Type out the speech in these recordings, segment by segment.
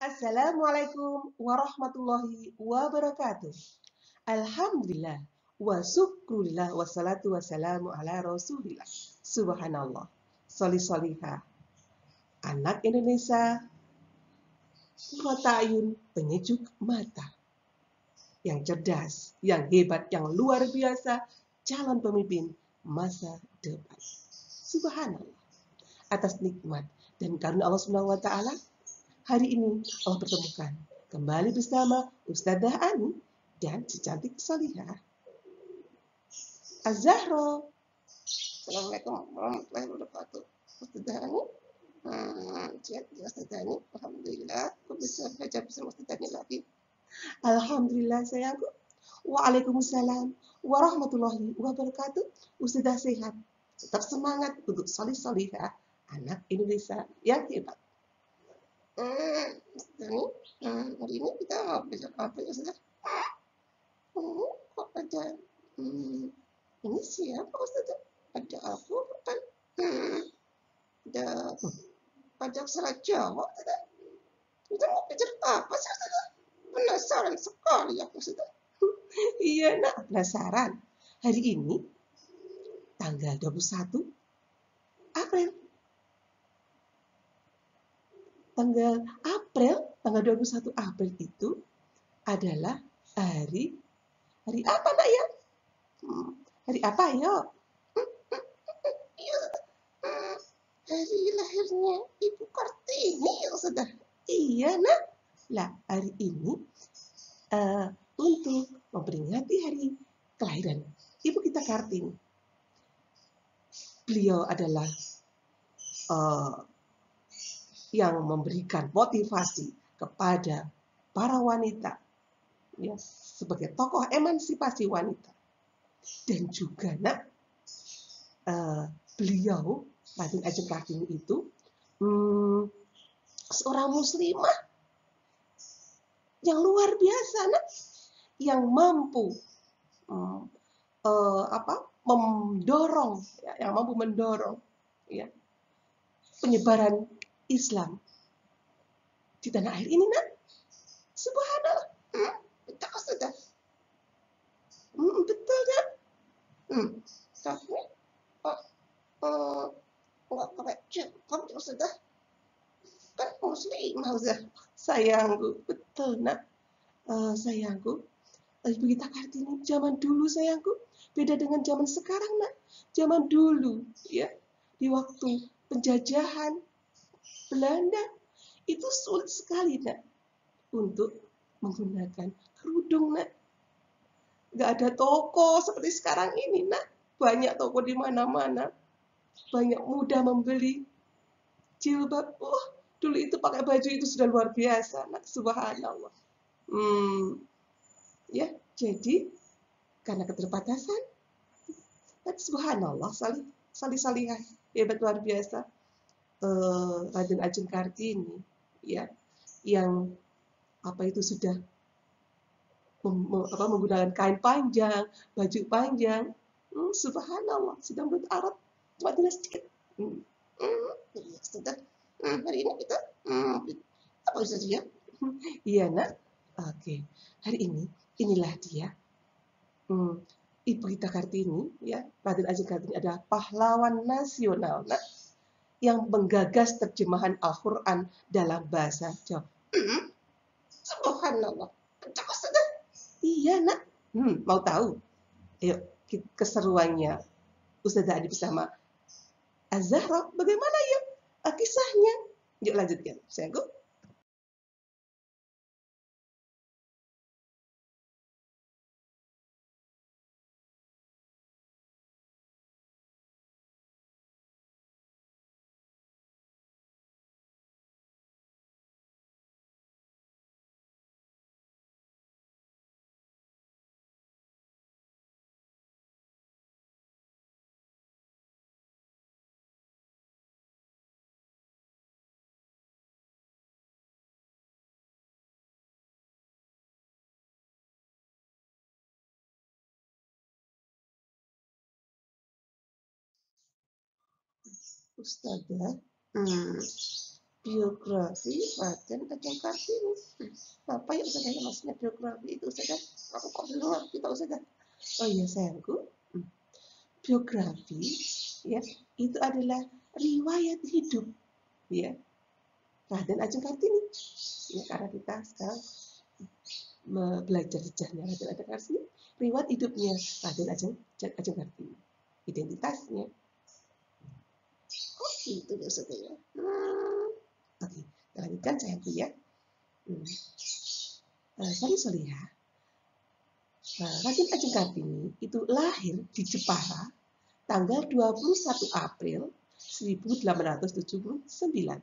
Assalamualaikum warahmatullahi wabarakatuh. Alhamdulillah wa syukurillah wassalatu wassalamu ala rasulillah. Subhanallah. Soli solihah. Anak Indonesia, mata ayun, penyejuk mata. Yang cerdas, yang hebat, yang luar biasa, calon pemimpin masa depan. Subhanallah. Atas nikmat dan karena Allah Subhanahu wa taala, hari ini Allah pertemukan kembali bersama Ustazah Ani dan si cantik Salihah Az-Zahra. Assalamualaikum warahmatullahi wabarakatuh. Ustazah Ani, Ustazah Ani, alhamdulillah aku bisa belajar bersama Ustazah Ani lagi. Alhamdulillah sayangku. Waalaikumsalam warahmatullahi wabarakatuh. Ustazah sehat, tetap semangat untuk solih-solihah anak Indonesia yang hebat. Ustazah Ani, hari ini kita mau belajar apa ya Ustazah? Kok ada ini siapa Ustazah? Ada Al-Quran, ada pajak serat Jawa Ustazah. Kita mau belajar apa sih Ustazah? Penasaran sekali aku Ustazah. Iya nak, penasaran. Hari ini tanggal 21 April. Tanggal 21 April itu adalah hari apa nak ya? Hari apa ya? Hari lahirnya Ibu Kartini ya sudah. Iya nak. Lah hari ini untuk memperingati hari kelahiran Ibu kita Kartini. Beliau adalah yang memberikan motivasi kepada para wanita ya, sebagai tokoh emansipasi wanita. Dan juga nak beliau Raden Ajeng Kartini itu seorang muslimah yang luar biasa nak, yang mampu mendorong ya, penyebaran Islam di tanah air ini nak. Subhanallah. Betul sudah. Betul kan? Tapi nggak pakai jilbab sudah. Kan muslimah sudah. Sayangku, betul nak. Sayangku, Ibu kita Kartini zaman dulu sayangku beda dengan zaman sekarang nak. Zaman dulu ya, di waktu penjajahan Belanda itu sulit sekali nak untuk menggunakan kerudung nak. Nggak ada toko seperti sekarang ini nak. Banyak toko di mana-mana. Banyak mudah membeli jilbab. Dulu itu pakai baju itu sudah luar biasa nak. Subhanallah. Ya, jadi karena keterbatasan, subhanallah, salihah, hebat luar biasa. Raden Ajeng Kartini ya, yang sudah menggunakan kain panjang, baju panjang. Subhanallah, sudah menurut Arab, cuma tinggal sedikit. Sudah. Hari ini kita apa saja ya? Iya nak. Oke. Hari ini inilah dia. Ibu kita Kartini ya, Raden Ajeng Kartini adalah pahlawan nasional nak, yang menggagas terjemahan Al-Quran dalam bahasa Jawa. Subhanallah. Iya nak. Mau tahu? Ayo keseruannya Ustazah Adi bersama Az-Zahra bagaimana ya kisahnya? Yuk lanjutkan. Sayangku. Ustazah, biografi Raden Ajeng Kartini. Apa ya Ustazah maksudnya biografi itu Ustazah? Aku kok belum ngerti tahu Ustazah. Oh iya sayangku, biografi ya itu adalah riwayat hidup ya Raden Ajeng Kartini. Ya, karena kita sekarang belajar sejarahnya Raden Ajeng Kartini, riwayat hidupnya Raden Ajeng Kartini, identitasnya. Oh gitu ya Ustazah ya. Oke, lanjutkan sayangku ya. Sorry ya. Raden Ajeng Kartini itu lahir di Jepara tanggal 21 April 1879.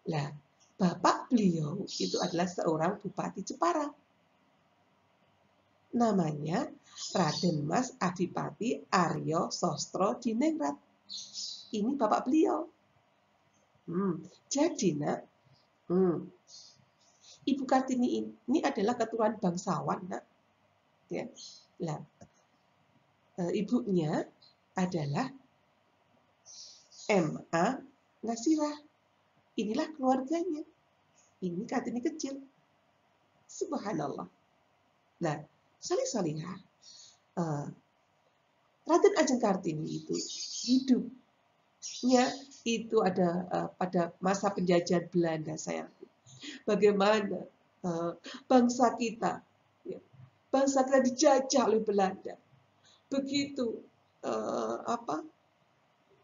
Nah, bapak beliau itu adalah seorang bupati Jepara. Namanya Raden Mas Adipati Aryo Sostro Diningrat. Ini bapak beliau. Jadi nak, Ibu Kartini ini adalah keturunan bangsawan, nak. Ya, nah, ibunya adalah M.A. Nasirah. Inilah keluarganya. Ini Kartini kecil. Subhanallah. Nah, salihah. Raden Ajeng Kartini itu hidupnya itu ada pada masa penjajahan Belanda sayangku. Bagaimana bangsa kita dijajah oleh Belanda. Begitu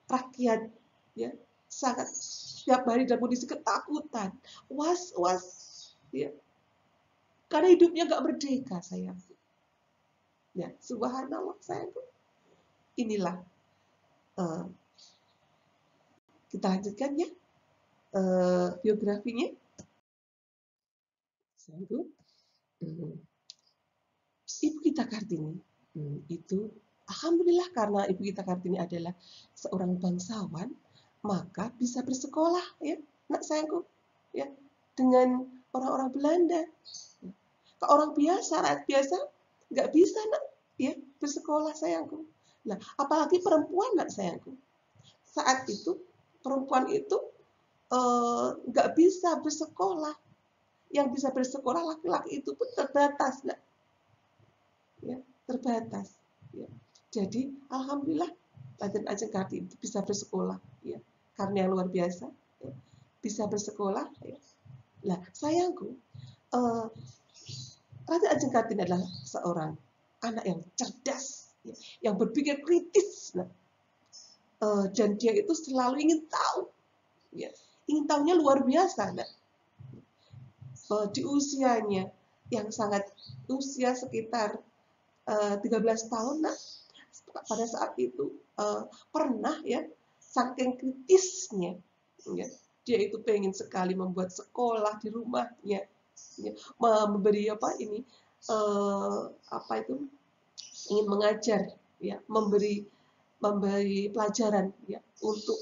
rakyat ya sangat setiap hari dalam kondisi ketakutan, was-was ya. Karena hidupnya nggak merdeka sayangku. Ya, subhanallah sayangku. Inilah kita lanjutkan ya biografinya. Sayangku, Ibu kita Kartini itu alhamdulillah karena Ibu kita Kartini adalah seorang bangsawan, maka bisa bersekolah ya, nak sayangku, ya dengan orang-orang Belanda. Kalau orang biasa, rakyat biasa nggak bisa nak ya bersekolah sayangku. Nah, apalagi perempuan nak sayangku. Saat itu perempuan itu nggak bisa bersekolah. Yang bisa bersekolah laki-laki itu pun terbatas, nak. Ya, terbatas. Ya. Jadi alhamdulillah Raden Ajeng Kartini itu bisa bersekolah, ya, karena yang luar biasa, ya, bisa bersekolah. Ya. Nah, sayangku, Raden Ajeng Kartini adalah seorang anak yang cerdas, ya, yang berpikir kritis, nah, dan dia itu selalu ingin tahu, ya, ingin tahunya luar biasa, nah. Di usianya yang sangat usia sekitar 13 tahun, nah, pada saat itu pernah ya saking kritisnya ya, dia itu pengen sekali membuat sekolah di rumahnya ya, memberi ingin mengajar ya, memberi pelajaran ya untuk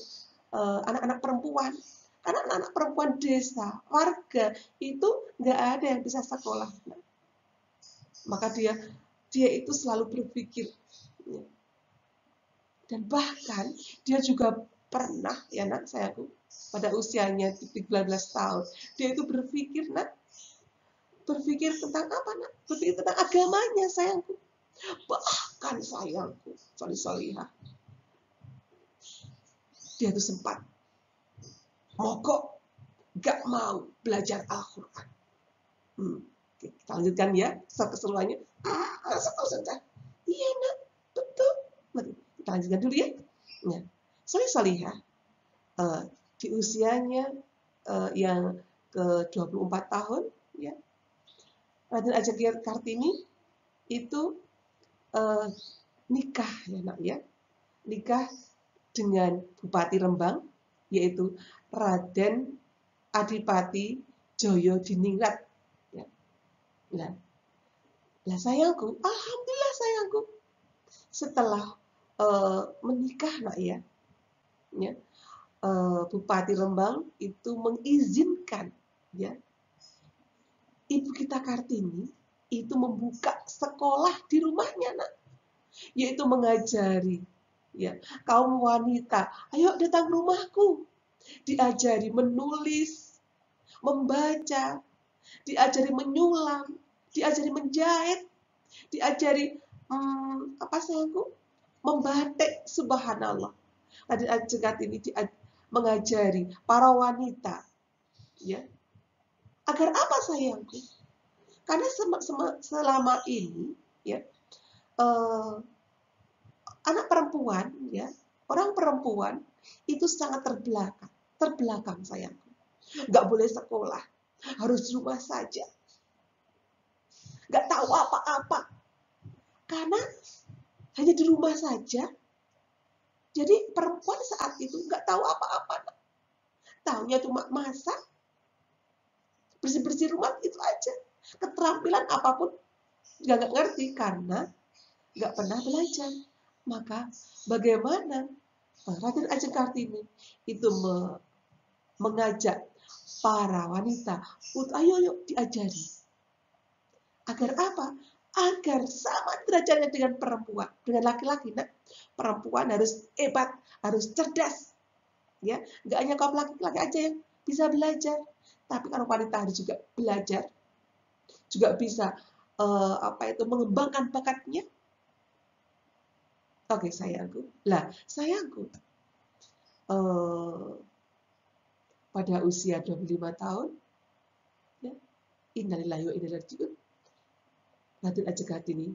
anak-anak perempuan, karena anak-anak perempuan desa warga itu nggak ada yang bisa sekolah, nah, maka dia itu selalu berpikir ya. Dan bahkan dia juga pernah ya nak sayangku pada usianya 13 tahun dia itu berpikir tentang apa nak? Berpikir tentang agamanya sayangku. Bahkan sayangku salihah dia itu sempat mogok gak mau belajar Al-Quran. Kita lanjutkan ya keseruannya. Saja. Iya nak, betul. Kita lanjutkan dulu ya. Salihah di usianya yang ke-24 tahun ya, Raden Ajeng Kartini itu nikah ya nak ya, nikah dengan Bupati Rembang yaitu Raden Adipati Joyo Diningrat ya. Nah sayangku, alhamdulillah sayangku, setelah menikah nak ya, Bupati Rembang itu mengizinkan ya Ibu kita Kartini itu membuka sekolah di rumahnya, nak, yaitu mengajari ya kaum wanita, ayo datang ke rumahku, diajari menulis, membaca, diajari menyulam, diajari menjahit, diajari apa sayangku, membatik. Subhanallah. Raden Ajeng Kartini mengajari para wanita, ya. Agar apa sayangku? Karena selama ini, ya, anak perempuan, ya, orang perempuan itu sangat terbelakang sayangku. Nggak boleh sekolah, harus di rumah saja. Nggak tahu apa-apa. Karena hanya di rumah saja. Jadi perempuan saat itu nggak tahu apa-apa. Taunya cuma masak, bersih-bersih rumah, itu aja. Keterampilan apapun nggak ngerti karena nggak pernah belajar. Maka bagaimana Raden Ajeng Kartini itu mengajak para wanita untuk ayo diajari. Agar apa? Agar sama derajatnya dengan perempuan, dengan laki-laki. Nah, perempuan harus hebat, harus cerdas. Ya, nggak hanya kaum laki-laki aja yang bisa belajar, tapi kalau wanita harus juga belajar, juga bisa mengembangkan bakatnya. Oke, sayangku. Lah, sayangku, pada usia 25 tahun, ya, innalillahi wa inna ilaihi raji'un, Raden Ajeng Kartini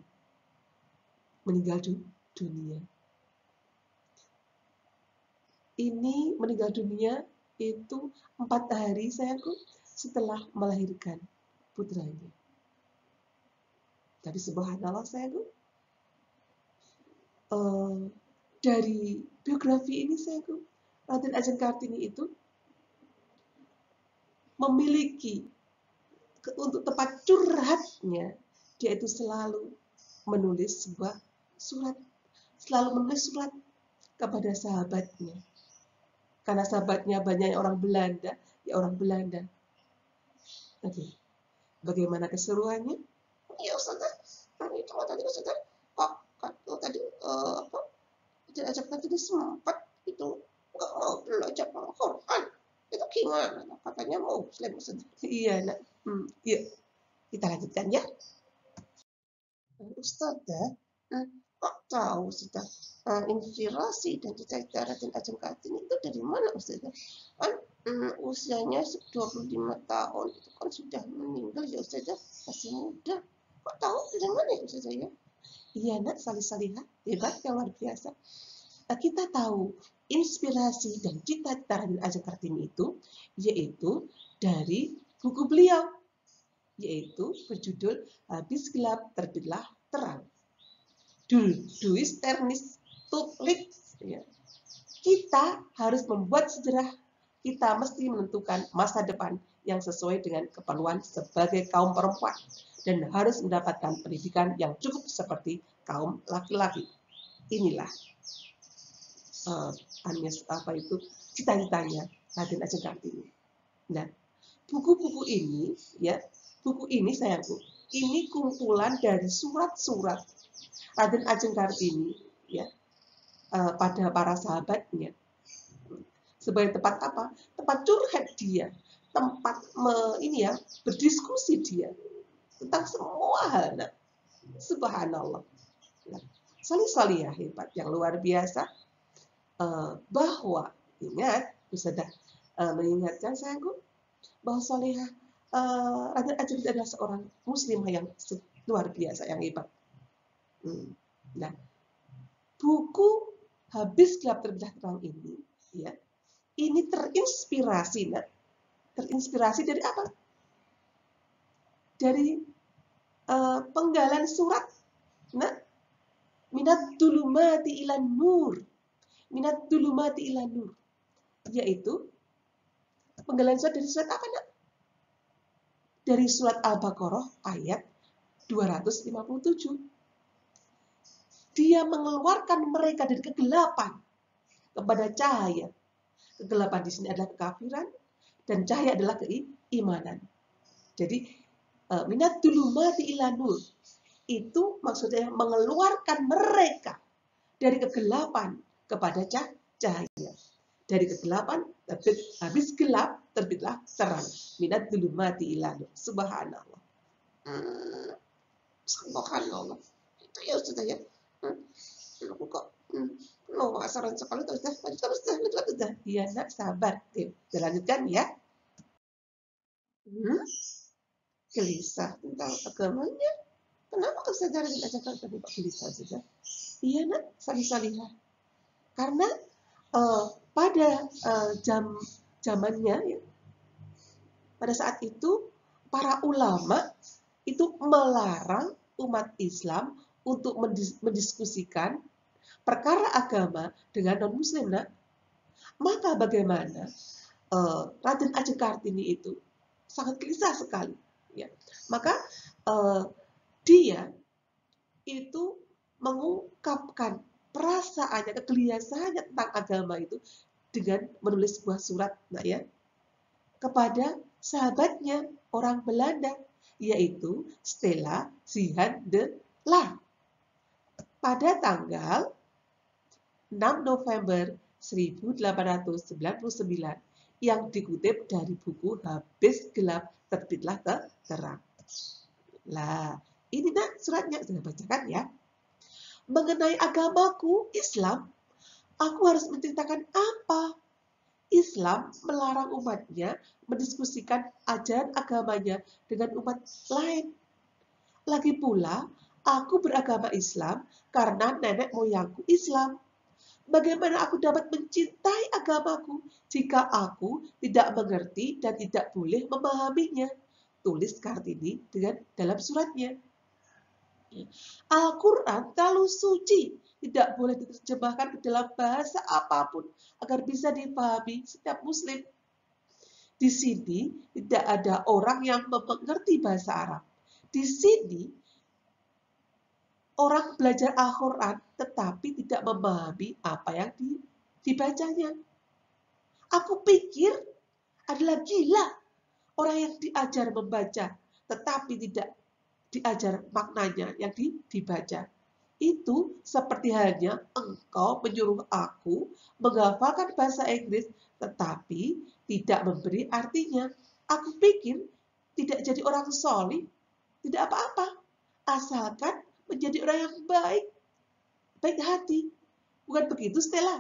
meninggal dunia. Ini meninggal dunia itu 4 hari sayangku setelah melahirkan putranya. Tapi subhanallah sayangku, dari biografi ini sayangku, Raden Ajeng Kartini itu memiliki untuk tempat curhatnya, dia itu selalu menulis sebuah surat, selalu menulis surat kepada sahabatnya. Karena sahabatnya banyak orang Belanda, ya orang Belanda. Oke, bagaimana keseruannya? Ya Ustaz, itu tadi Ustaz, kalau tadi apa? Ajak tadi sempat itu nggak mau belajar Al-Quran. Itu gimana? Katanya mau Muslim Ustaz. Iya, nak. Iya. Kita lanjutkan ya. Ustaz, kok tahu sudah inspirasi dan cita-cita Raden Ajeng Kartini itu dari mana Ustaz? Kan usianya 25 tahun itu kan sudah meninggal ya Ustaz, masih muda. Kok tahu dari mana ya Ustaz ya? Iya nak, salih-salihah, hebat, yang luar biasa. Kita tahu inspirasi dan cita-cita Raden Ajeng Kartini itu yaitu dari buku beliau, yaitu berjudul Habis Gelap Terbitlah Terang. Duis Ternis Tutlit. Ya. Kita harus membuat sejarah. Kita mesti menentukan masa depan yang sesuai dengan keperluan sebagai kaum perempuan dan harus mendapatkan pendidikan yang cukup seperti kaum laki-laki. Inilah cita-citanya Raden Ajeng Kartini. Nah, buku-buku ini, ya, buku ini sayangku, ini kumpulan dari surat-surat Raden Ajeng Kartini, ya, pada para sahabatnya. Sebagai tempat apa? Tempat curhat dia, tempat berdiskusi dia tentang semua hal. Nah, subhanallah. Nah, salih-salihah hebat, yang luar biasa. Bahwa ingat, sudah mengingatkan sayangku bahwa salihah Raden Ajeng adalah seorang muslimah yang luar biasa, yang hebat. Nah, buku Habis Gelap Terbitlah Terang ini, ya, ini terinspirasi dari apa? Dari penggalan surat, minat dulumati ilan nur, yaitu penggalan surat dari surat apa, nak? Dari surat Al-Baqarah ayat 257. Dia mengeluarkan mereka dari kegelapan kepada cahaya. Kegelapan di sini adalah kekafiran dan cahaya adalah keimanan. Jadi minat dulumati ila nur itu maksudnya mengeluarkan mereka dari kegelapan kepada cahaya. Dari kegelapan habis gelap terbitlah terang. Minat dzulumati ila nur. Subhanallah. Subhanallah. Itu ya Ustaz ya. Aku kok penasaran sekali terus dah. Iya nak, sabar. Kita lanjutkan ya. Gelisah tentang agamanya. Kenapa kesadaran diajarkan tadi Pak gelisah saja? Iya nak, salih-salihah. Karena pada zamannya, ya, pada saat itu para ulama itu melarang umat Islam untuk mendiskusikan perkara agama dengan non-Muslim. Nah, maka bagaimana Raden Ajeng Kartini itu sangat gelisah sekali. Ya. Maka dia itu mengungkapkan perasaannya, kegelisahannya tentang agama itu dengan menulis sebuah surat, nah ya, kepada sahabatnya orang Belanda, yaitu Stella Sihan de La, pada tanggal 6 November 1899, yang dikutip dari buku Habis Gelap Terbitlah Terang. Lah, ini nak suratnya, saya bacakan ya. Mengenai agamaku, Islam, aku harus menceritakan apa? Islam melarang umatnya mendiskusikan ajaran agamanya dengan umat lain. Lagi pula, aku beragama Islam karena nenek moyangku Islam. Bagaimana aku dapat mencintai agamaku jika aku tidak mengerti dan tidak boleh memahaminya? Tulis Kartini dalam suratnya. Al-Quran terlalu suci, tidak boleh diterjemahkan ke dalam bahasa apapun agar bisa dipahami setiap muslim. Di sini tidak ada orang yang mengerti bahasa Arab. Di sini orang belajar Al-Quran tetapi tidak memahami apa yang dibacanya. Aku pikir adalah gila orang yang diajar membaca tetapi tidak diajar maknanya yang dibaca. Itu seperti halnya engkau menyuruh aku menghafalkan bahasa Inggris tetapi tidak memberi artinya. Aku pikir tidak jadi orang solih tidak apa-apa, asalkan menjadi orang yang baik hati. Bukan begitu, Stella?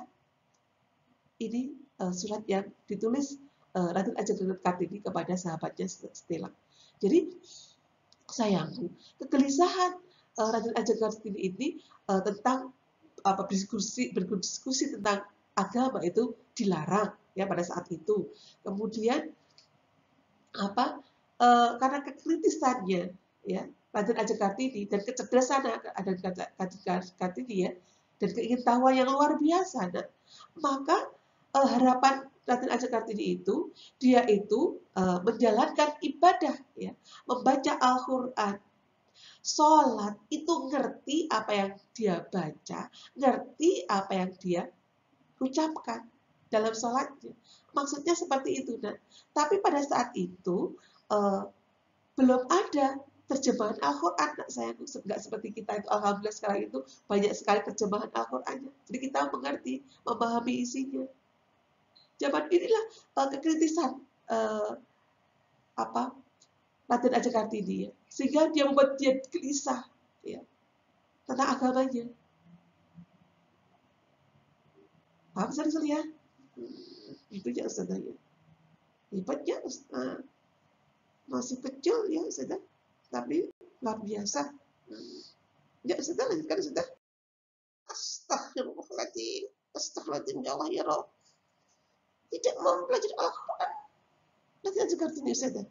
Ini surat yang ditulis Raden Ajeng Kartini kepada sahabatnya Stella. Jadi sayangku, kegelisahan Raden Ajeng Kartini ini tentang berdiskusi tentang agama itu dilarang ya pada saat itu. Kemudian karena kekritisannya ya Raden Ajeng Kartini dan kecerdasan Raden Kartini ya dan keingintahuan yang luar biasa, maka harapan Raden Ajeng Kartini itu dia itu menjalankan ibadah ya, membaca Al-Quran, sholat itu ngerti apa yang dia baca, ngerti apa yang dia ucapkan dalam sholatnya. Maksudnya seperti itu. Nah, tapi pada saat itu belum ada terjemahan Al-Quran. Nah, saya nggak seperti kita itu. Alhamdulillah sekarang itu banyak sekali terjemahan Al-Qurannya. Jadi kita mengerti, memahami isinya. Zaman inilah kekritisan Raden Ajeng Kartini ya. Sehingga dia membuat dia gelisah ya, tentang agamanya. Paham sekali ya? Itu ya Ustaz ya. Hebatnya masih kecil ya Ustaz, tapi luar biasa. Ya Ustaz, lanjutkan Ustaz. Astagfirullahaladzim. Astagfirullahaladzim ya Allah ya Rabb. Tidak mau belajar Al-Quran. Raden Ajeng Kartini Ustaz.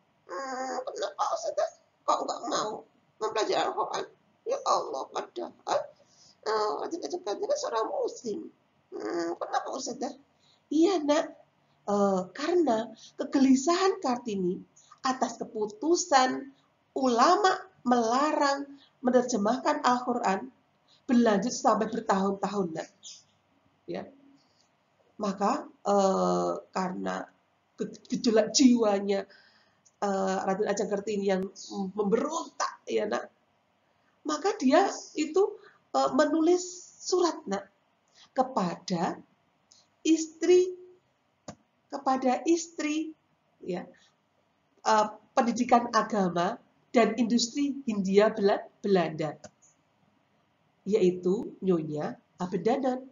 Kenapa Ustaz? Kok nggak mau mempelajari Al-Quran? Ya Allah, padahal Raden Ajeng Kartini kan seorang muslim. Kenapa Ustaz? Iya nak, karena kegelisahan Kartini atas keputusan ulama melarang menerjemahkan Al-Quran berlanjut sampai bertahun-tahun nak. Ya. Maka karena gejolak jiwanya Raden Ajeng Kartini yang memberontak ya nak, maka dia itu menulis surat nak kepada istri kepada istri, ya, pendidikan agama dan industri Hindia Belanda, yaitu Nyonya Abedanan.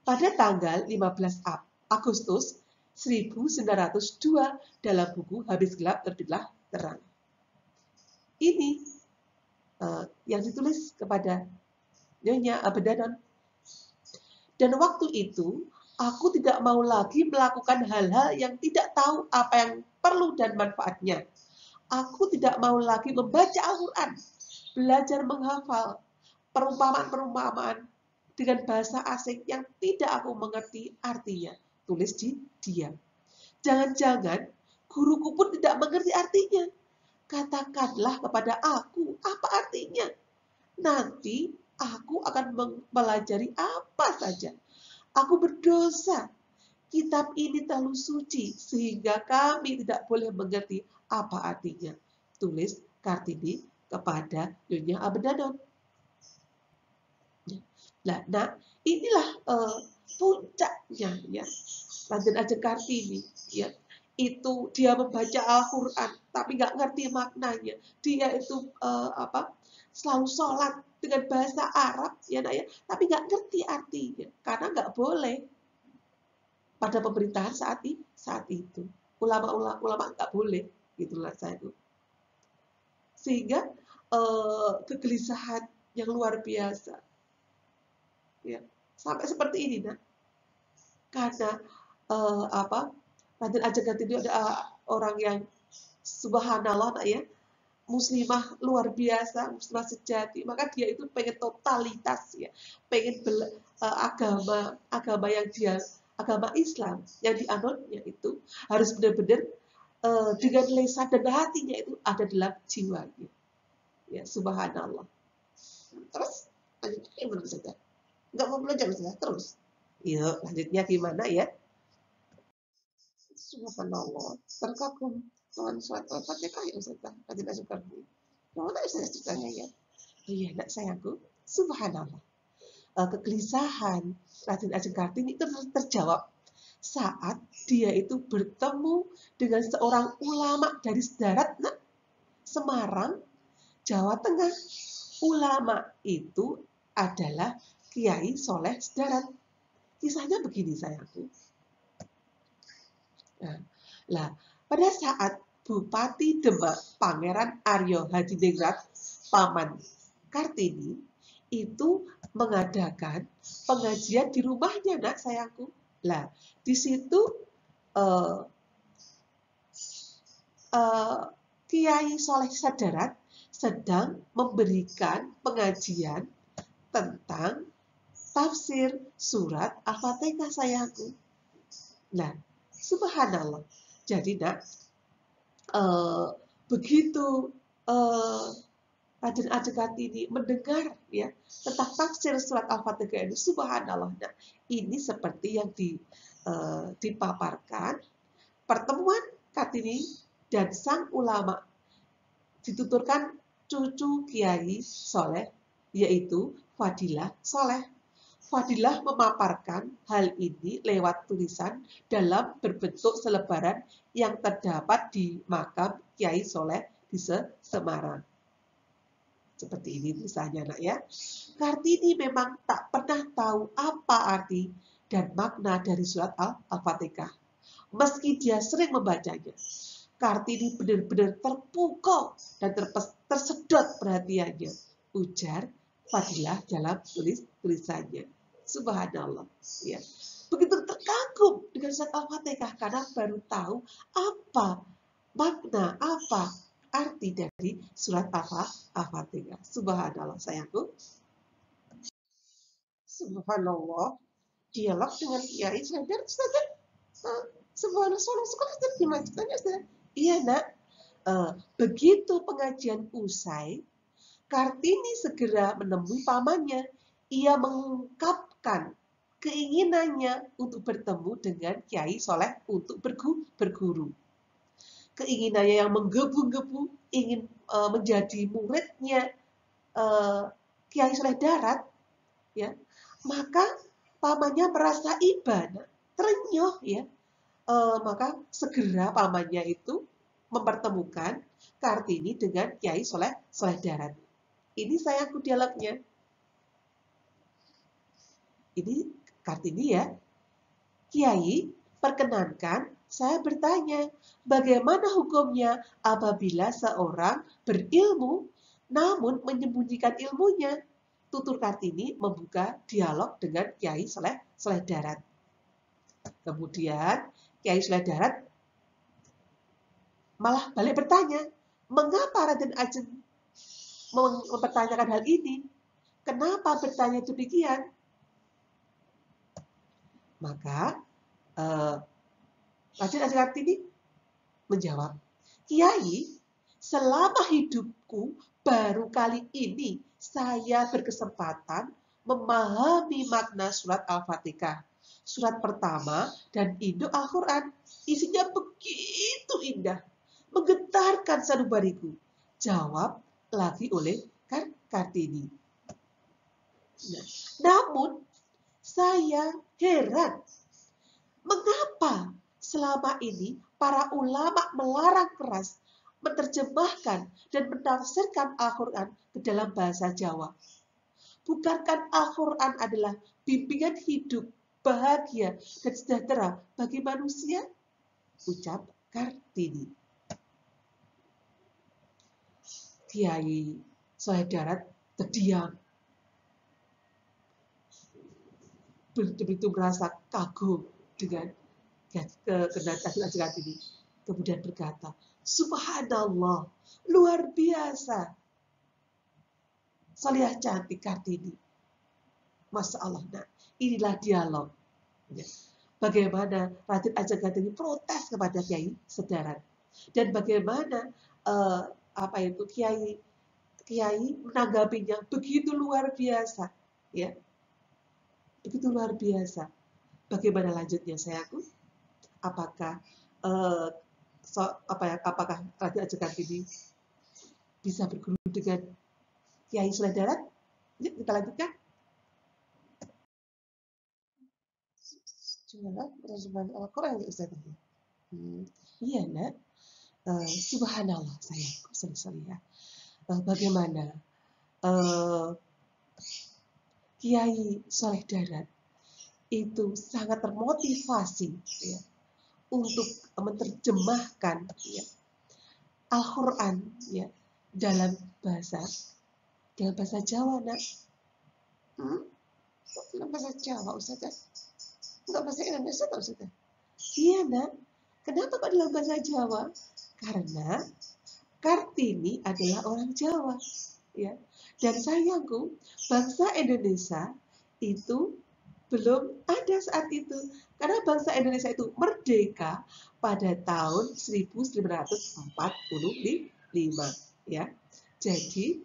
Pada tanggal 15 Agustus 1902 dalam buku Habis Gelap Terbitlah Terang. Ini yang ditulis kepada Nyonya Abedanan. Dan waktu itu, aku tidak mau lagi melakukan hal-hal yang tidak tahu apa yang perlu dan manfaatnya. Aku tidak mau lagi membaca Al-Quran, belajar menghafal perumpamaan-perumpamaan dengan bahasa asing yang tidak aku mengerti artinya. Tulis di dia. Jangan-jangan guruku pun tidak mengerti artinya. Katakanlah kepada aku apa artinya. Nanti aku akan mempelajari apa saja. Aku berdosa. Kitab ini terlalu suci sehingga kami tidak boleh mengerti apa artinya. Tulis Kartini kepada Nyonya Abedanan. Nah, inilah puncaknya, ya. Raden Ajeng Kartini, ya. Itu dia membaca Al-Quran tapi nggak ngerti maknanya. Dia itu selalu sholat dengan bahasa Arab, ya nak, ya, tapi nggak ngerti artinya karena nggak boleh pada pemerintahan saat itu. Ulama nggak boleh, gitulah saya itu. Sehingga kegelisahan yang luar biasa, ya, sampai seperti ini, nak. Karena Raden Ajeng Kartini ada orang yang subhanallah, nak, ya, muslimah luar biasa, muslimah sejati, maka dia itu pengen totalitas, ya, pengen agama yang dia, agama Islam yang dianutnya itu harus benar-benar dengan lisan dan hatinya itu ada dalam jiwanya, ya, subhanallah. Terus lanjutnya gimana saja? Nggak mau belajar saja terus. Yuk, lanjutnya gimana, ya? Subhanallah, terkagum Tuhan suatu Al-Fatihah ya Ustazah. Tidak suka bu. Mana Ustazah ceritanya, ya? Oh iya, nak sayangku. Subhanallah. Kegelisahan Raden Ajeng Kartini itu terjawab saat dia itu bertemu dengan seorang ulama dari Sedarat, nak, Semarang, Jawa Tengah. Ulama itu adalah Kiai Soleh Sedarat. Kisahnya begini, sayangku. Nah, pada saat Bupati Demak Pangeran Aryo Hadiningrat Paman Kartini itu mengadakan pengajian di rumahnya, nak sayangku. Lah, di situ Kiai Soleh Sedarat sedang memberikan pengajian tentang tafsir surat Al-Fatihah, sayangku. Nah, subhanallah. Jadi, nak, begitu Raden Ajeng Kartini mendengar, ya, tentang tafsir surat Al-Fatihah ini, subhanallah. Nah, ini seperti yang dipaparkan pertemuan Kartini dan sang ulama, dituturkan cucu Kiai Soleh, yaitu Fadilah Soleh. Fadilah memaparkan hal ini lewat tulisan dalam berbentuk selebaran yang terdapat di makam Kiai Soleh di Semarang. Seperti ini tulisannya, nak, ya. Kartini memang tak pernah tahu apa arti dan makna dari surat Al-Fatihah. Meski dia sering membacanya, Kartini benar-benar terpukau dan tersedot perhatiannya, ujar Fadilah dalam tulisannya. Subhanallah, ya. Begitu terkagum dengan surat Al-Fatihah karena baru tahu apa makna, apa arti dari surat Al-Fatihah. Subhanallah, sayangku. Subhanallah. Dialog dengan Kiai Sadar, Subhanallah, sekolah gimana ceritanya? Iya, nak. Begitu pengajian usai, Kartini segera menemui pamannya. Ia mengungkapkan keinginannya untuk bertemu dengan Kiai Soleh untuk berguru. Keinginannya yang menggebu-gebu ingin menjadi muridnya Kiai Soleh Darat, ya. Maka pamannya merasa iba, terenyuh, ya. maka segera pamannya itu mempertemukan Kartini dengan Kiai Soleh Darat. Ini sayangku dialognya. Ini Kartini ya. Kiai, perkenankan saya bertanya, bagaimana hukumnya apabila seorang berilmu namun menyembunyikan ilmunya? Tutur Kartini membuka dialog dengan Kiai Soleh Darat. Kemudian Kiai Soleh Darat malah balik bertanya, mengapa Raden Ajeng mempertanyakan hal ini? Kenapa bertanya demikian? Maka Raden Ajeng Kartini menjawab, Kiai, selama hidupku baru kali ini saya berkesempatan memahami makna surat Al-Fatihah. Surat pertama dan induk Al-Quran. Isinya begitu indah, menggetarkan sanubariku. Jawab lagi oleh Kartini. Namun, saya heran, mengapa selama ini para ulama melarang keras menerjemahkan dan menafsirkan Al-Quran ke dalam bahasa Jawa? Bukankah Al-Quran adalah bimbingan hidup, bahagia, dan sejahtera bagi manusia? Ucap Kartini. Kiai Soleh Darat terdiam. Betul-betul merasa kagum dengan kedatangan Kartini. Kemudian berkata, Subhanallah, luar biasa. Salihah cantik Kartini. Masya Allah. Nah, inilah dialog. Bagaimana Raden Ajeng Kartini protes kepada Kiai Sedarat. Dan bagaimana Kiai menanggapinya begitu luar biasa. Ya, begitu luar biasa. Bagaimana lanjutnya sayangku? Apakah apakah Raden Ajeng Kartini bisa berguru dengan Kiai Soleh Darat? Yuk kita lanjutkan. Cuma terjemahan Al-Quran ya Ustaz. Iya nak. Subhanallah sayangku, sorry ya. Bagaimana Kiai Soleh Darat itu sangat termotivasi ya, untuk menerjemahkan ya, Al-Quran ya, dalam bahasa Jawa nak. Dalam bahasa Jawa Ustaz? Enggak bahasa Indonesia tak Ustaz? Iya nak. Kenapa kok dalam bahasa Jawa? Karena Kartini adalah orang Jawa, ya. Dan sayangku, bangsa Indonesia itu belum ada saat itu. Karena bangsa Indonesia itu merdeka pada tahun 1945, ya. Jadi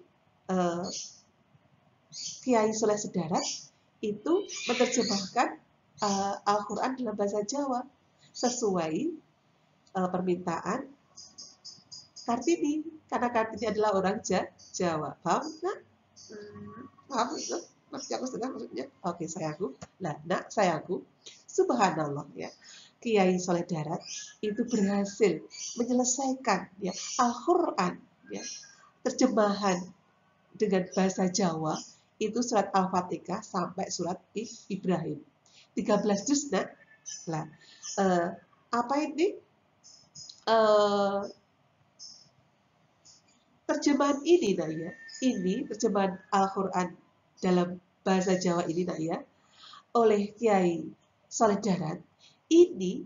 Kiai Soleh Darat itu menerjemahkan Al-Quran dalam bahasa Jawa sesuai permintaan Kartini, karena Kartini adalah orang Jawa. Paham nggak? Paham itu? Maksudnya aku setengah maksudnya. Oke, sayangku. Nah, sayangku, subhanallah ya. Kiai Soleh Darat itu berhasil menyelesaikan ya Al-Quran ya, terjemahan dengan bahasa Jawa itu surat Al-Fatihah sampai surat Ibrahim. 13 juz nah. Nah, apa ini? Terjemahan ini nah ya, ini terjemahan Al-Quran dalam bahasa Jawa ini nah ya, oleh Kiai Soleh Darat ini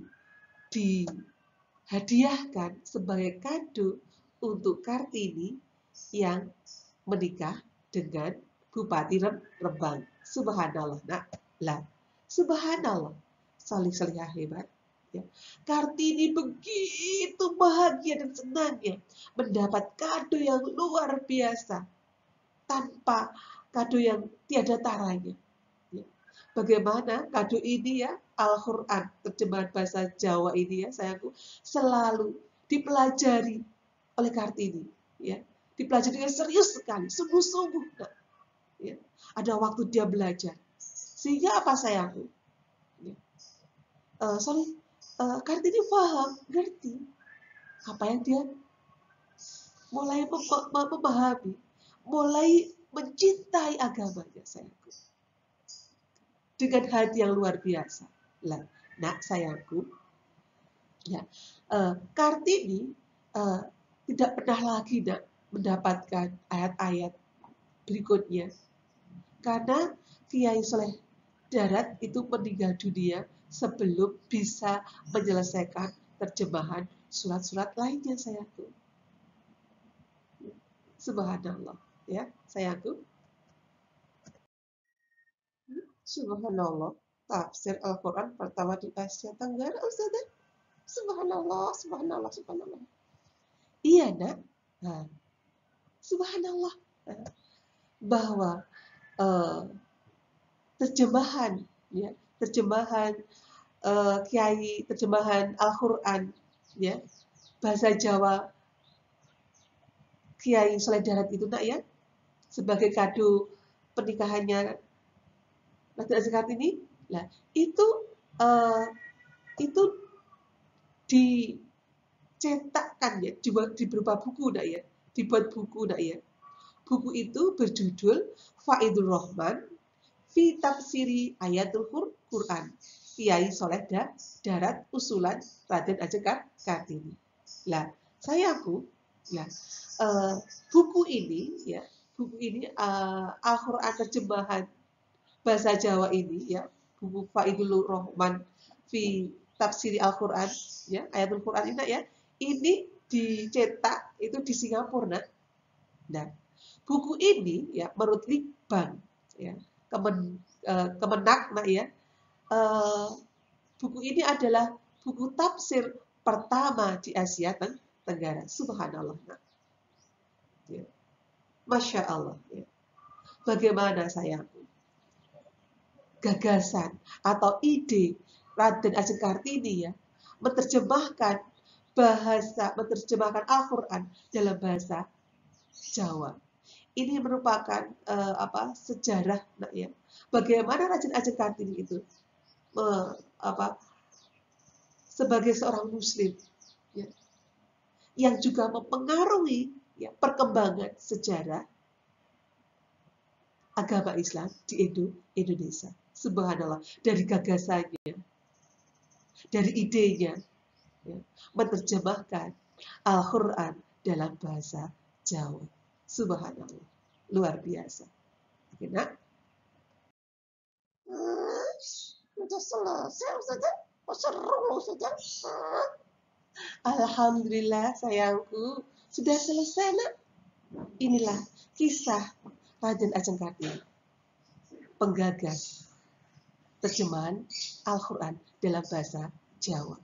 dihadiahkan sebagai kado untuk Kartini yang menikah dengan Bupati Rembang. Subhanallah nak, lah subhanallah, salih-salihah hebat. Ya. Kartini begitu bahagia dan senangnya mendapat kado yang luar biasa tanpa kado yang tiada taranya. Ya. Bagaimana kado ini ya, Al-Quran terjemahan bahasa Jawa ini ya sayangku selalu dipelajari oleh Kartini. Ya. Dipelajari dengan serius sekali, sungguh-sungguh. Nah, ya. Ada waktu dia belajar. Sehingga apa sayangku? Ya. Kartini paham, ngerti apa yang dia mulai memahami, mulai mencintai agamanya, sayangku, dengan hati yang luar biasa. Lah, nak sayangku, ya, Kartini tidak pernah lagi nak mendapatkan ayat-ayat berikutnya karena Kiai Soleh Darat itu meninggal dunia sebelum bisa menyelesaikan terjemahan surat-surat lainnya, sayangku. Subhanallah, ya, sayangku. Subhanallah, tafsir Al-Quran pertama di Asia Tenggara, Ustazah. Subhanallah, subhanallah, subhanallah. Iya, nak. Nah, subhanallah. Bahwa uh, terjemahan, ya, terjemahan Kiai, terjemahan Al-Quran, ya, bahasa Jawa Kiai Soleh Darat itu, nak, ya, sebagai kado pernikahannya Nabi Kartini, nah itu uh, itu dicetakkan, ya, di berupa buku, nak, ya, dibuat buku, nak, ya. Buku itu berjudul Faidul Rahman fi Tafsiri Ayatul Quran, Kiai Soleh Darat usulan Raden Ajeng Kartini. Lah, sayangku, ya, buku ini, ya, buku ini Al-Quran terjemahan bahasa Jawa ini, ya, buku Faidul Rahman fi Tafsiri Al-Quran, ya, Ayatul Quran ini, ya, ini dicetak itu di Singapura, nak. Nah, buku ini, ya, menurut Litbang, ya, Kemenak, nak, ya, buku ini adalah buku tafsir pertama di Asia Tenggara. Subhanallah, nak. Ya. Masya Allah, ya. Bagaimana, sayangku, gagasan atau ide Raden Ajeng Kartini, ya, menerjemahkan Al-Quran dalam bahasa Jawa. Ini merupakan sejarah, nak, ya. Bagaimana Raden Ajeng Kartini itu sebagai seorang Muslim, ya, yang juga mempengaruhi, ya, perkembangan sejarah agama Islam di Indonesia. Subhanallah, dari gagasannya, dari idenya, ya, menerjemahkan Al-Quran dalam bahasa Jawa. Subhanallah, luar biasa. Oke, nak? Sudah selesai, Ustazah. Seru, Ustazah. Alhamdulillah, sayangku, sudah selesai, nak. Inilah kisah Raden Ajeng Kartini, penggagas terjemahan Al-Quran dalam bahasa Jawa,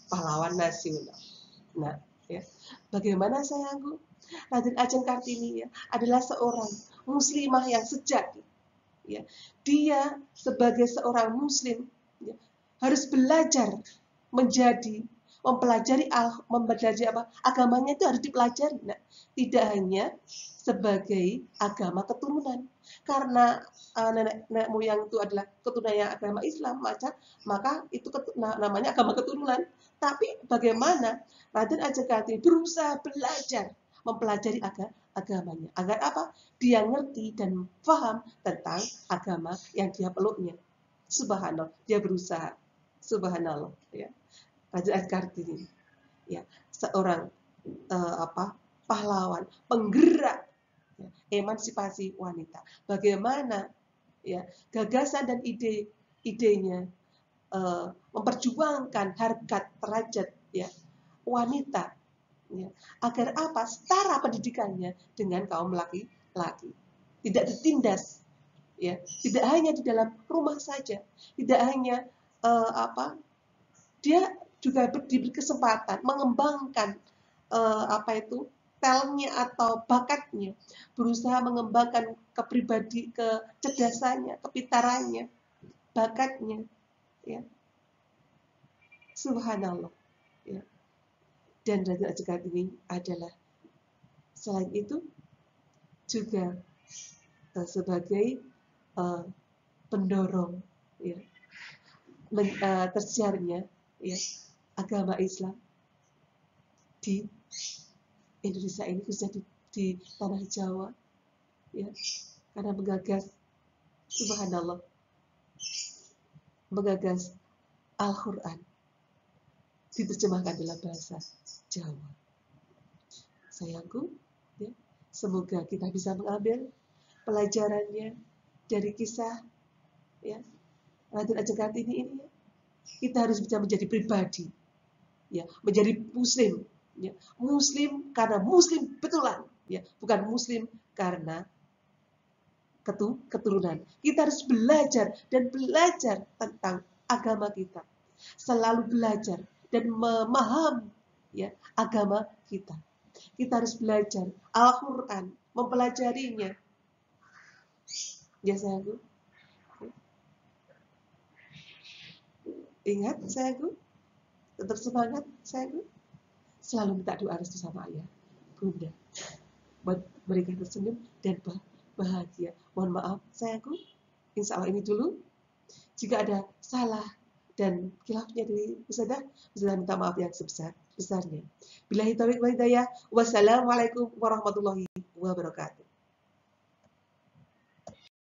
pahlawan nasional. Nah, ya, bagaimana, sayangku, Raden Ajeng Kartini, ya, adalah seorang muslimah yang sejati. Ya, dia sebagai seorang muslim, ya, harus belajar mempelajari agamanya itu harus dipelajari. Nah, tidak hanya sebagai agama keturunan, karena nenek moyang itu adalah keturunan agama Islam, maka itu namanya agama keturunan. Tapi bagaimana Raden Ajeng Kartini berusaha belajar mempelajari agamanya agar apa? Dia ngerti dan paham tentang agama yang dia peluknya. Subhanallah, dia berusaha. Subhanallah, ya. Raden Ajeng Kartini, ya, seorang pahlawan, penggerak, ya, emansipasi wanita. Bagaimana, ya, gagasan dan idenya memperjuangkan harkat derajat, ya, wanita, ya, agar apa? Setara pendidikannya dengan kaum laki-laki. Tidak ditindas, ya, tidak hanya di dalam rumah saja, tidak hanya dia juga diberi kesempatan mengembangkan talentnya atau bakatnya, berusaha mengembangkan kecerdasannya, kepintarannya, bakatnya, ya. Subhanallah, ya. Dan Raden Ajeng Kartini adalah selain itu juga sebagai pendorong, ya, tersiarnya, ya, agama Islam di Indonesia ini, khususnya di tanah Jawa, ya, karena menggagas, subhanallah, menggagas Al-Quran diterjemahkan dalam bahasa Jawa. Sayangku, ya, semoga kita bisa mengambil pelajarannya dari kisah, ya, Raden Ajeng Kartini ini. Ya. Kita harus bisa menjadi pribadi, ya, menjadi muslim, ya, muslim karena muslim betulan, ya, bukan muslim karena keturunan. Kita harus belajar dan belajar tentang agama kita, selalu belajar dan memahami, ya, agama kita. Kita harus belajar Al-Quran, mempelajarinya. Ya sayangku, ingat sayangku, tetap semangat sayangku. Selalu minta doa restu sama ayah, bunda, buat mereka tersenyum dan bahagia. Mohon maaf sayangku, insya Allah ini dulu. Jika ada salah dan khilafnya dari Ustazah minta maaf yang sebesar-besarnya. Billahi taufiq wal hidayah. Wassalamualaikum warahmatullahi wabarakatuh.